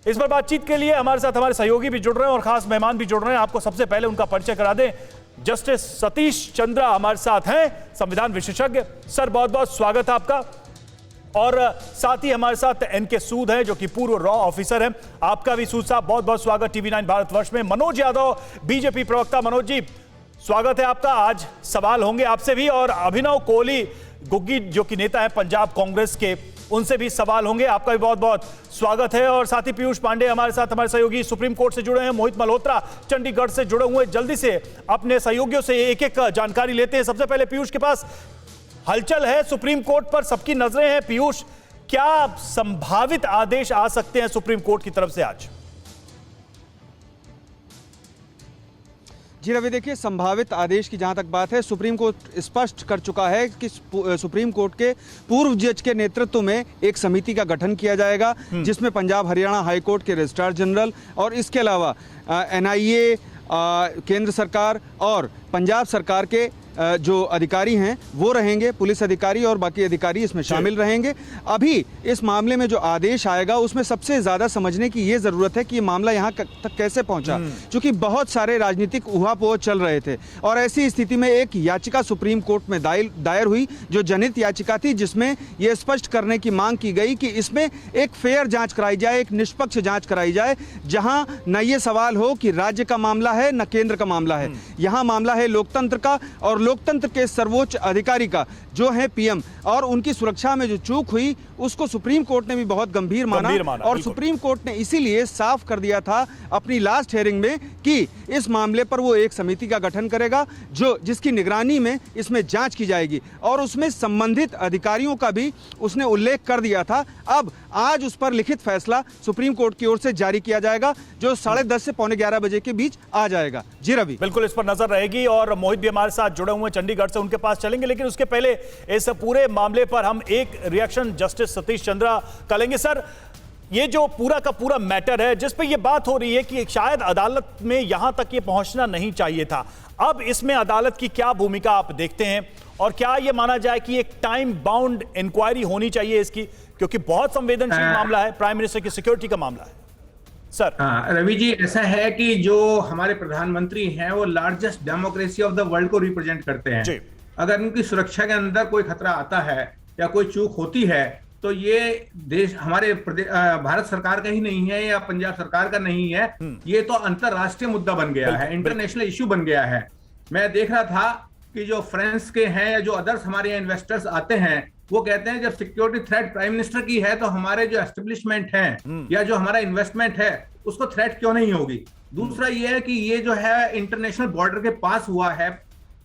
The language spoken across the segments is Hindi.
इस पर बातचीत के लिए हमारे साथ हमारे सहयोगी भी जुड़ रहे हैं और खास मेहमान भी जुड़ रहे हैं। आपको सबसे पहले उनका परिचय करा दें। जस्टिस सतीश चंद्रा हमारे साथ हैं, संविधान विशेषज्ञ। सर बहुत बहुत स्वागत है आपका। और साथ ही हमारे साथ एनके सूद हैं जो कि पूर्व रॉ ऑफिसर हैं। आपका भी सूद साहब बहुत बहुत स्वागत TV9 भारतवर्ष में। मनोज यादव बीजेपी प्रवक्ता, मनोज जी स्वागत है आपका। आज सवाल होंगे आपसे भी, और अभिनव कोहली गुग्गी जो कि नेता है पंजाब कांग्रेस के, उनसे भी सवाल होंगे। आपका भी बहुत बहुत स्वागत है। और साथ ही पीयूष पांडे हमारे साथ, हमारे सहयोगी सुप्रीम कोर्ट से जुड़े हैं। मोहित मल्होत्रा चंडीगढ़ से जुड़े हुए। जल्दी से अपने सहयोगियों से एक एक जानकारी लेते हैं। सबसे पहले पीयूष के पास हलचल है सुप्रीम कोर्ट पर, सबकी नजरें हैं। पीयूष, क्या संभावित आदेश आ सकते हैं सुप्रीम कोर्ट की तरफ से आज? जी रवि, देखिए संभावित आदेश की जहां तक बात है, सुप्रीम कोर्ट स्पष्ट कर चुका है कि सुप्रीम कोर्ट के पूर्व जज के नेतृत्व में एक समिति का गठन किया जाएगा, जिसमें पंजाब हरियाणा हाई कोर्ट के रजिस्ट्रार जनरल और इसके अलावा NIA, केंद्र सरकार और पंजाब सरकार के जो अधिकारी हैं वो रहेंगे, पुलिस अधिकारी और बाकी अधिकारी इसमें शामिल रहेंगे। अभी इस मामले में जो आदेश आएगा उसमें सबसे ज्यादा समझने की ये जरूरत है कि ये मामला यहाँ तक कैसे पहुंचा, क्योंकि बहुत सारे राजनीतिक उहापोह चल रहे थे और ऐसी स्थिति में एक याचिका सुप्रीम कोर्ट में दायर हुई जो जनहित याचिका थी, जिसमें यह स्पष्ट करने की मांग की गई कि इसमें एक फेयर जांच कराई जाए, एक निष्पक्ष जांच कराई जाए, जहां न ये सवाल हो कि राज्य का मामला है न केंद्र का मामला है। यहां मामला है लोकतंत्र का, और लोकतंत्र के सर्वोच्च अधिकारी का जो है PM, और उनकी सुरक्षा में जो चूक हुई उसको सुप्रीम कोर्ट ने भी बहुत गंभीर माना और सुप्रीम कोर्ट ने इसीलिए साफ कर दिया था अपनी लास्ट हियरिंग में कि इस मामले पर वो एक समिति का गठन करेगा जिसकी निगरानी में इसमें जांच की जाएगी, और उसमें संबंधित अधिकारियों का भी उसने उल्लेख कर दिया था। अब आज उस पर लिखित फैसला सुप्रीम कोर्ट की ओर से जारी किया जाएगा, जो 10:30 से 11:45 बजे के बीच आ जाएगा। जी रवि, बिल्कुल इस पर नजर रहेगी। और मोहित भी हमारे साथ जुड़े हुए चंडीगढ़ से, उनके पास चलेंगे, लेकिन उसके पहले इस पूरे मामले पर हम एक रिएक्शन जस्टिस सतीश चंद्रा का लेंगे। सर, ये जो पूरा का पूरा मैटर है जिस पे ये बात हो रही है कि शायद अदालत में यहां तक ये पहुंचना नहीं चाहिए था, अब इसमें अदालत की क्या भूमिका आप देखते हैं, और क्या ये माना जाए कि एक टाइम बाउंड इंक्वायरी होनी चाहिए इसकी, क्योंकि बहुत संवेदनशील मामला है, प्राइम मिनिस्टर की सिक्योरिटी का मामला है? सर रवि जी, ऐसा है कि जो हमारे प्रधानमंत्री हैं वो largest democracy of the world को रिप्रेजेंट करते हैं जी। अगर उनकी सुरक्षा के अंदर कोई खतरा आता है या कोई चूक होती है तो ये देश हमारे भारत सरकार का ही नहीं है या पंजाब सरकार का नहीं है, ये तो अंतरराष्ट्रीय मुद्दा बन गया है, इंटरनेशनल इश्यू बन गया है। मैं देख रहा था कि जो फ्रांस के हैं या जो अदर्स हमारे यहाँ इन्वेस्टर्स आते हैं वो कहते हैं जब सिक्योरिटी थ्रेट प्राइम मिनिस्टर की है तो हमारे जो एस्टेब्लिशमेंट है या जो हमारा इन्वेस्टमेंट है उसको थ्रेट क्यों नहीं होगी। दूसरा ये है कि ये जो है इंटरनेशनल बॉर्डर के पास हुआ है,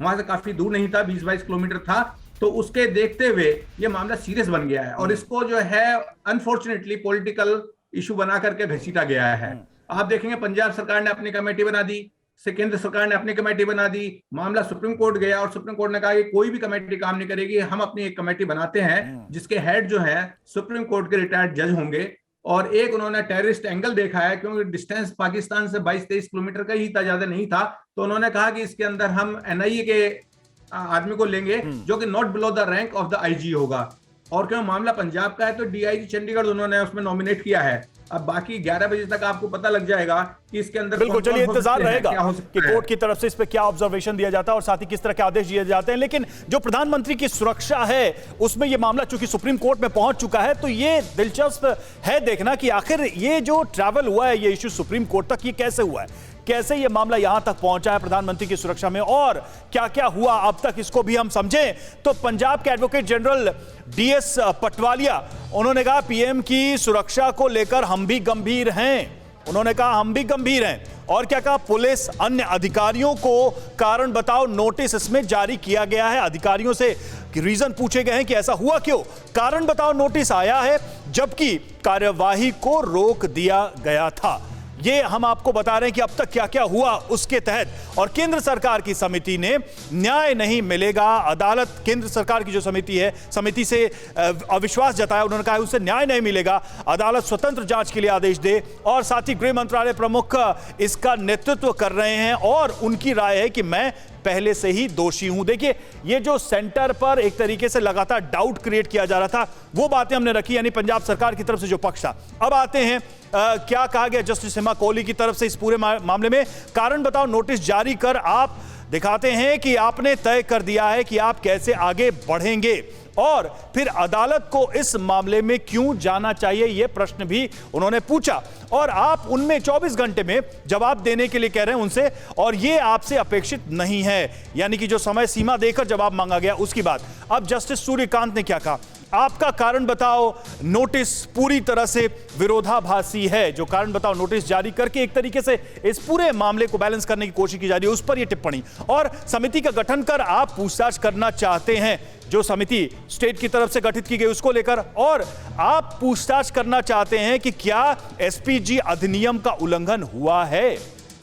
वहां से काफी दूर नहीं था, 20-22 किलोमीटर था, तो उसके देखते हुए ये मामला सीरियस बन गया है और इसको जो है अनफॉर्चुनेटली पॉलिटिकल इशू बना करके घसीटा गया है। आप देखेंगे पंजाब सरकार ने अपनी कमेटी बना दी, केंद्र सरकार ने अपनी कमेटी बना दी, मामला सुप्रीम कोर्ट गया और सुप्रीम कोर्ट ने कहा कि कोई भी कमेटी काम नहीं करेगी, हम अपनी एक कमेटी बनाते हैं जिसके हेड जो है सुप्रीम कोर्ट के रिटायर्ड जज होंगे। और एक उन्होंने टेररिस्ट एंगल देखा है, क्योंकि डिस्टेंस पाकिस्तान से 22-23 किलोमीटर का ही था, ज्यादा नहीं था, तो उन्होंने कहा कि इसके अंदर हम NIA के आदमी को लेंगे जो कि not below the rank of the IG होगा। और क्यों मामला पंजाब का है तो DIG चंडीगढ़ उन्होंने उसमें नॉमिनेट किया है। अब बाकी 11 बजे तक आपको पता लग जाएगा कि इसके अंदर बिल्कुल, चलिए इंतजार रहेगा कि कोर्ट की तरफ से इस पे क्या ऑब्जर्वेशन दिया जाता है और साथ ही किस तरह के आदेश दिए जाते हैं। लेकिन जो प्रधानमंत्री की सुरक्षा है उसमें ये मामला चूंकि सुप्रीम कोर्ट में पहुंच चुका है, तो ये दिलचस्प है देखना कि आखिर ये जो ट्रैवल हुआ है, ये इश्यू सुप्रीम कोर्ट तक, ये कैसे हुआ है, कैसे ये मामला यहां तक पहुंचा है प्रधानमंत्री की सुरक्षा में, और क्या क्या हुआ अब तक, इसको भी हम समझें। तो पंजाब के एडवोकेट जनरल DS पटवालिया, उन्होंने कहा PM की सुरक्षा को लेकर हम भी गंभीर हैं। उन्होंने कहा हम भी गंभीर हैं, और क्या कहा, पुलिस अन्य अधिकारियों को कारण बताओ नोटिस इसमें जारी किया गया है। अधिकारियों से रीजन पूछे गए हैं कि ऐसा हुआ क्यों, कारण बताओ नोटिस आया है, जबकि कार्यवाही को रोक दिया गया था। ये हम आपको बता रहे हैं कि अब तक क्या क्या हुआ उसके तहत। और केंद्र सरकार की समिति ने न्याय नहीं मिलेगा, अदालत केंद्र सरकार की जो समिति है, समिति से अविश्वास जताया, उन्होंने कहा उससे न्याय नहीं मिलेगा, अदालत स्वतंत्र जांच के लिए आदेश दे। और साथ ही गृह मंत्रालय प्रमुख इसका नेतृत्व कर रहे हैं और उनकी राय है कि मैं पहले से ही दोषी हूं। देखिए, ये जो सेंटर पर एक तरीके से लगातार डाउट क्रिएट किया जा रहा था, वो बातें हमने रखी, यानी पंजाब सरकार की तरफ से जो पक्ष था। अब आते हैं क्या कहा गया जस्टिस हेमा कोहली की तरफ से इस पूरे मामले में। कारण बताओ नोटिस जारी कर आप दिखाते हैं कि आपने तय कर दिया है कि आप कैसे आगे बढ़ेंगे और फिर अदालत को इस मामले में क्यों जाना चाहिए, यह प्रश्न भी उन्होंने पूछा और आप उनमें 24 घंटे में जवाब देने के लिए कह रहे हैं उनसे, और यह आपसे अपेक्षित नहीं है, यानी कि जो समय सीमा देकर जवाब मांगा गया उसकी बात। अब जस्टिस सूर्यकांत ने क्या कहा, आपका कारण बताओ नोटिस पूरी तरह से विरोधाभासी है। जो कारण बताओ नोटिस जारी करके एक तरीके से इस पूरे मामले को बैलेंस करने की कोशिश की जा रही है, उस पर यह टिप्पणी, और समिति का गठन कर आप पूछताछ करना चाहते हैं, जो समिति स्टेट की तरफ से गठित की गई उसको लेकर, और आप पूछताछ करना चाहते हैं कि क्या एसपीजी अधिनियम का उल्लंघन हुआ है,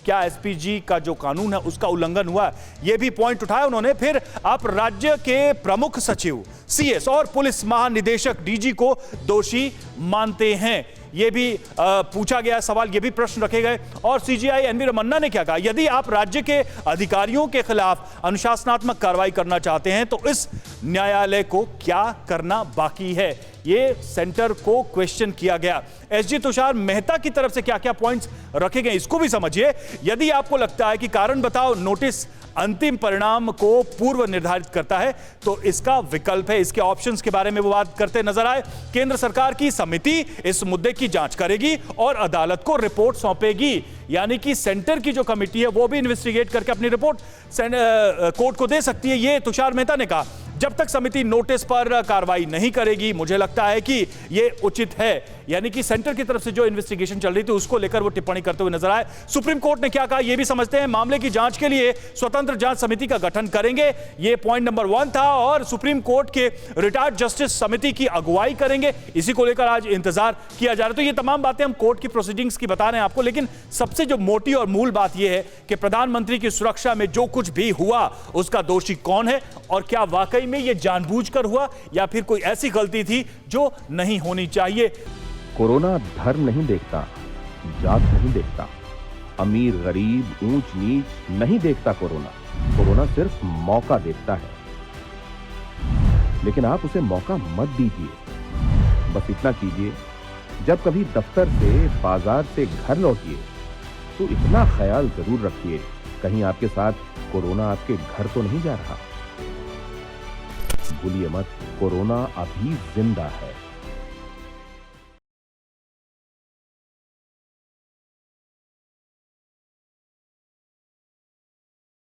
क्या एसपीजी का जो कानून है उसका उल्लंघन हुआ, यह भी पॉइंट उठाया उन्होंने। फिर आप राज्य के प्रमुख सचिव, सीएस और पुलिस महानिदेशक डीजी को दोषी मानते हैं, यह भी पूछा गया सवाल, यह भी प्रश्न रखे गए। और सीजीआई एनवी रमन्ना ने क्या कहा, यदि आप राज्य के अधिकारियों के खिलाफ अनुशासनात्मक कार्रवाई करना चाहते हैं तो इस न्यायालय को क्या करना बाकी है, ये सेंटर को क्वेश्चन किया गया। एसजी तुषार मेहता की तरफ से क्या क्या पॉइंट्स रखे गए इसको भी समझिए। यदि आपको लगता है कि कारण बताओ नोटिस अंतिम परिणाम को पूर्व निर्धारित करता है तो इसका विकल्प है, इसके ऑप्शंस के बारे में वो बात करते नजर आए। केंद्र सरकार की समिति इस मुद्दे की जांच करेगी और अदालत को रिपोर्ट सौंपेगी, यानी कि सेंटर की जो कमेटी है वो भी इन्वेस्टिगेट करके अपनी रिपोर्ट कोर्ट को दे सकती है, ये तुषार मेहता ने कहा। जब तक समिति नोटिस पर कार्रवाई नहीं करेगी, मुझे लगता है कि यह उचित है, यानी कि सेंटर की तरफ से जो इन्वेस्टिगेशन चल रही थी उसको लेकर वो टिप्पणी करते हुए नजर आए। सुप्रीम कोर्ट ने क्या कहा यह भी समझते हैं, मामले की जांच के लिए स्वतंत्र जांच समिति का गठन करेंगे, यह पॉइंट नंबर 1 था, और सुप्रीम कोर्ट के रिटायर्ड जस्टिस समिति की अगुवाई करेंगे, इसी को लेकर आज इंतजार किया जा रहा है। तो ये तमाम बातें हम कोर्ट की प्रोसीडिंग्स की बता रहे हैं आपको, लेकिन सबसे जो मोटी और मूल बात यह है कि प्रधानमंत्री की सुरक्षा में जो कुछ भी हुआ उसका दोषी कौन है, और क्या वाकई में यह जानबूझकर हुआ या फिर कोई ऐसी गलती थी जो नहीं होनी चाहिए। कोरोना धर्म नहीं देखता, जात नहीं देखता, अमीर गरीब ऊंच नीच नहीं देखता। कोरोना सिर्फ मौका देखता है, लेकिन आप उसे मौका मत दीजिए। बस इतना कीजिए, जब कभी दफ्तर से बाजार से घर लौटिए तो इतना ख्याल जरूर रखिए कहीं आपके साथ कोरोना आपके घर तो नहीं जा रहा। भूलिए मत, कोरोना अभी जिंदा है।